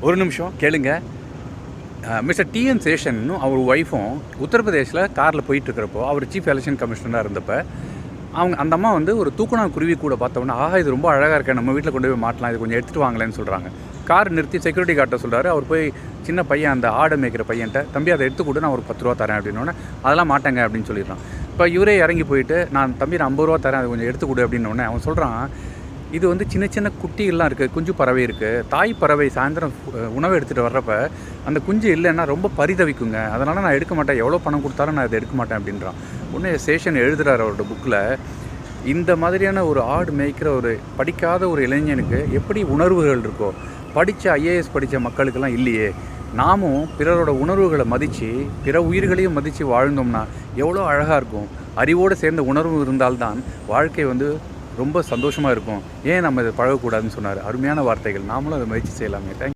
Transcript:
ஒரு நிமிஷம் கேளுங்க. மிஸ்டர் டிஎன் சேஷனும் அவர் ஒய்ஃபும் உத்தரப்பிரதேசில் காரில் போயிட்டுருக்கிறப்போ அவர் சீஃப் எலெக்ஷன் கமிஷனராக இருந்தப்போ அந்த அம்மா வந்து ஒரு தூக்குனா குருவி கூட பார்த்தோன்னா, ஆஹா இது ரொம்ப அழகாக இருக்கேன், நம்ம வீட்டில் கொண்டு போய் மாட்டலாம், இது கொஞ்சம் எடுத்துகிட்டு வாங்கலேன்னு சொல்கிறாங்க. கார் நிறுத்தி செக்யூரிட்டி கார்ட்டை சொல்கிறாரு. அவர் போய் சின்ன பையன் அந்த ஆடை மேய்க்கிற பையன்ட்ட, தம்பி அதை எடுத்து கொடு, நான் ஒரு 10 ரூபா தரேன் அப்படின்னோடனே, அதெல்லாம் மாட்டேங்க அப்படின்னு சொல்லிடுறான். இப்போ இவரே இறங்கி போயிட்டு, நான் தம்பி நான் 50 ரூபா தரேன், அதை கொஞ்சம் எடுத்து கொடு அப்படின்னோடனே அவன் சொல்கிறான், இது வந்து சின்ன சின்ன குட்டிகள்லாம் இருக்குது, குஞ்சு பறவை இருக்குது, தாய் பறவை சாயந்தரம் உணவு எடுத்துகிட்டு வர்றப்ப அந்த குஞ்சு இல்லைன்னா ரொம்ப பரிதவிக்குங்க, அதனால் நான் எடுக்க மாட்டேன், எவ்வளோ பணம் கொடுத்தாலும் நான் அதை எடுக்க மாட்டேன் அப்படின்றான். உடனே சேஷன் எழுதுகிறார் அவரோட புக்கில், இந்த மாதிரியான ஒரு ஆடு மேய்க்கிற ஒரு படிக்காத ஒரு இளைஞனுக்கு எப்படி உணர்வுகள் இருக்கோ, படித்த ஐஏஎஸ் படித்த மக்களுக்கெல்லாம் இல்லையே. நாமும் பிறரோட உணர்வுகளை மதித்து பிற உயிர்களையும் மதித்து வாழ்ந்தோம்னா எவ்வளோ அழகாக இருக்கும். அறிவோடு சேர்ந்த உணர்வு இருந்தால்தான் வாழ்க்கை வந்து ரொம்ப சந்தோஷமாக இருக்கும். ஏன் நம்ம இதை பழகக்கூடாதுன்னு சொன்னார். அருமையான வார்த்தைகள். நாமளும் அதை முயற்சி செய்யலாமே. தேங்க்யூ.